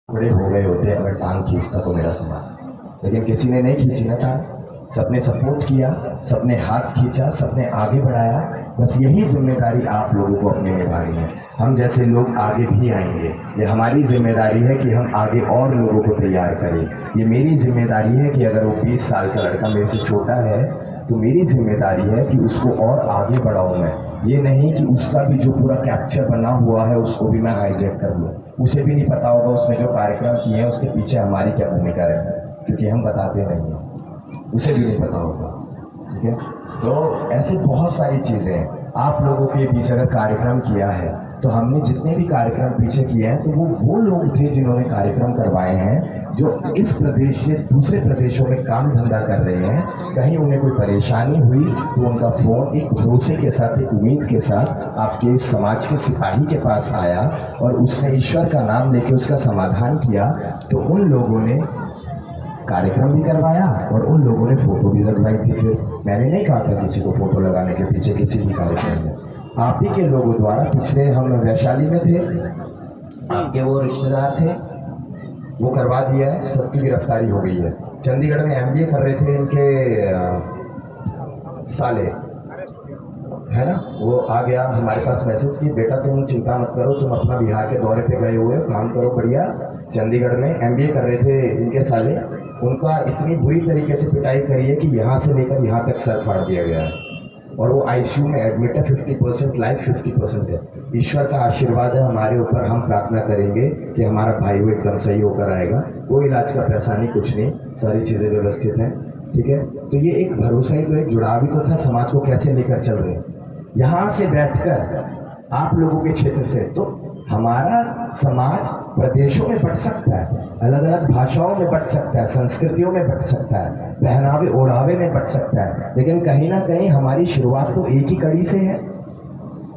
बड़े हो गए होते अगर टांग खींचता तो मेरा समाज, लेकिन किसी ने नहीं खींची ना टांग। सबने सपोर्ट किया, सबने हाथ खींचा, सबने आगे बढ़ाया। बस यही जिम्मेदारी आप लोगों को अपनी निभानी है। हम जैसे लोग आगे भी आएंगे, ये हमारी जिम्मेदारी है कि हम आगे और लोगों को तैयार करें। ये मेरी जिम्मेदारी है कि अगर वो 20 साल का लड़का मेरे से छोटा है तो मेरी जिम्मेदारी है कि उसको और आगे बढ़ाऊँ मैं। ये नहीं कि उसका भी जो पूरा कैप्चर बना हुआ है उसको भी मैं हाईजैक कर लूँ। उसे भी नहीं पता होगा उसने जो कार्यक्रम किए हैं उसके पीछे हमारी क्या भूमिका रही, क्योंकि हम बताते नहीं हैं, उसे भी नहीं पता होगा। ठीक है, तो ऐसे बहुत सारी चीज़ें हैं। आप लोगों के बीच अगर कार्यक्रम किया है तो हमने जितने भी कार्यक्रम पीछे किए हैं तो वो लोग थे जिन्होंने कार्यक्रम करवाए हैं, जो इस प्रदेश से दूसरे प्रदेशों में काम धंधा कर रहे हैं। कहीं उन्हें कोई परेशानी हुई तो उनका फ़ोन एक भरोसे के साथ, एक उम्मीद के साथ आपके समाज के सिपाही के पास आया और उसने ईश्वर का नाम लेके उसका समाधान किया। तो उन लोगों ने कार्यक्रम भी करवाया और उन लोगों ने फ़ोटो भी लगवाई थी। फिर मैंने नहीं कहा था किसी को फ़ोटो लगाने के पीछे किसी भी कार्यक्रम में। आप ही के लोगों द्वारा, पिछले हम वैशाली में थे, आपके वो रिश्तेदार थे, वो करवा दिया है, सबकी गिरफ्तारी हो गई है। चंडीगढ़ में MBA कर रहे थे इनके साले, है ना, वो आ गया हमारे पास मैसेज की, बेटा तुम चिंता मत करो, तुम अपना बिहार के दौरे पे गए हुए हो, काम करो बढ़िया। चंडीगढ़ में MBA कर रहे थे इनके साले, उनका इतनी बुरी तरीके से पिटाई करी है कि यहाँ से लेकर यहाँ तक सर फाड़ दिया गया है और वो ICU में एडमिट है। 50% लाइफ, 50% है। ईश्वर का आशीर्वाद है हमारे ऊपर। हम प्रार्थना करेंगे कि हमारा भाई वो एकदम सही होकर आएगा। कोई इलाज का पैसा नहीं, कुछ नहीं, सारी चीज़ें व्यवस्थित हैं। ठीक है, तो ये एक भरोसा ही तो, एक जुड़ाव ही तो था। समाज को कैसे लेकर चल रहे हैं यहाँ से बैठकर आप लोगों के क्षेत्र से, तो हमारा समाज प्रदेशों में बट सकता है, अलग अलग भाषाओं में बट सकता है, संस्कृतियों में बट सकता है, पहनावे ओढ़ावे में बट सकता है, लेकिन कहीं ना कहीं हमारी शुरुआत तो एक ही कड़ी से है।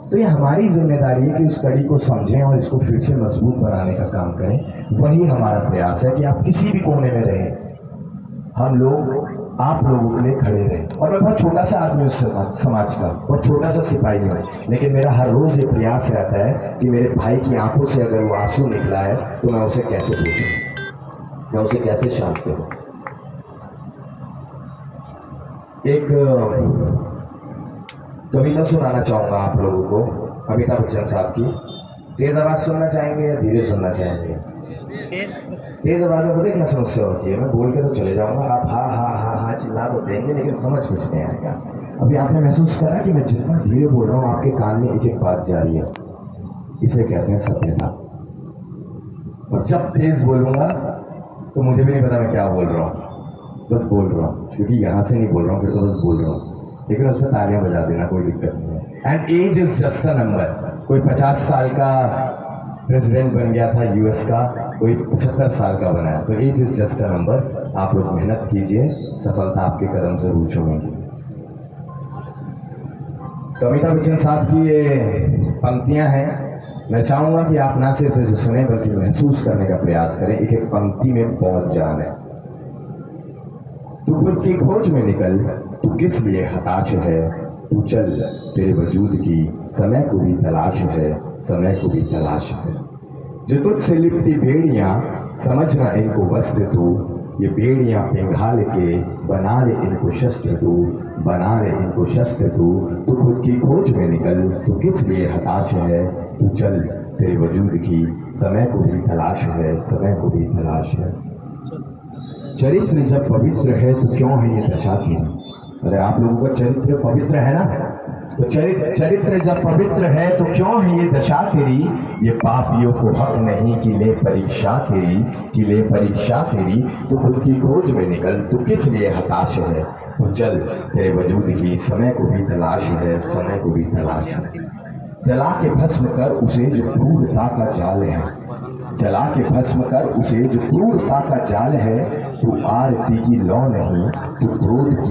तो ये हमारी जिम्मेदारी है कि उस कड़ी को समझें और इसको फिर से मजबूत बनाने का काम करें। वही हमारा प्रयास है कि आप किसी भी कोने में रहें, हम लोग आप लोगों के लिए खड़े रहें। और मैं बहुत छोटा सा आदमी उस समाज का, बहुत छोटा सा सिपाही हूँ, लेकिन मेरा हर रोज़ ये प्रयास रहता है कि मेरे भाई की आंखों से अगर वो आंसू निकला है तो मैं उसे कैसे पूछूं, मैं उसे कैसे शांत करूं। एक कविता सुनाना चाहूँगा आप लोगों को, अमिताभ बच्चन साहब की। तेज़ आवाज़ सुनना चाहेंगे या धीरे सुनना चाहेंगे? तेज़ आवाज़ में पता क्या समस्या होती है, मैं बोल के तो चले जाऊँगा, आप हाँ हाँ हाँ हाँ चिल्ला तो देंगे लेकिन समझ कुछ नहीं आएगा। अभी आपने महसूस करा कि मैं जितना धीरे बोल रहा हूँ आपके कान में एक एक बात जा रही है। इसे कहते हैं सभ्यता। और जब तेज़ बोलूँगा तो मुझे भी नहीं पता मैं क्या बोल रहा हूँ, बस बोल रहा हूँ, क्योंकि यहाँ से नहीं बोल रहा हूँ, फिर तो बस बोल रहा हूँ, लेकिन उसमें तालियां बजा देना, कोई दिक्कत नहीं है। And age is just a number. कोई 50 साल का प्रेसिडेंट बन गया था US का, कोई 75 साल का बनाया, तो age is just a number. आप लोग मेहनत कीजिए, सफलता आपके कदम जरूर छूएंगी। तो अमिताभ बच्चन साहब की ये पंक्तियां हैं, मैं चाहूँगा कि आप ना सिर्फ इसे सुने बल्कि महसूस करने का प्रयास करें। एक एक पंक्ति में बहुत जान है। तू खुद की खोज में निकल, तू किस लिए हताश है, तू चल, तेरे वजूद की समय को भी तलाश है, समय को भी तलाश है। जो तुझसे लिपटी बेड़ियां, समझना इनको वस्त्र तू, ये बेड़ियां पिघाल के बना ले इनको शस्त्र तू, बना ले इनको शस्त्र तू। तू खुद की खोज में निकल, तू किस लिए हताश है, तू चल, तेरे वजूद की समय को भी तलाश है, समय को भी तलाश है। चरित्र जब पवित्र है तो क्यों है ये दशा तेरी। अगर आप लोगों का चरित्र पवित्र है ना, तो चरित्र जब पवित्र है तो क्यों है ये दशा तेरी। ये पापियों को हक नहीं कि ले परीक्षा तेरी, कि ले परीक्षा तेरी। तो खुद की खोज में निकल, तो किस लिए हताश है, तो चल, तेरे वजूद की समय को भी तलाश है, समय को भी तलाश है। जला के भस्म कर उसे जो क्रूरता का जाल है, जला के भस्म कर उसे जो क्रूरता का जाल है। तू आरती की लौ नहीं, तू क्रोध की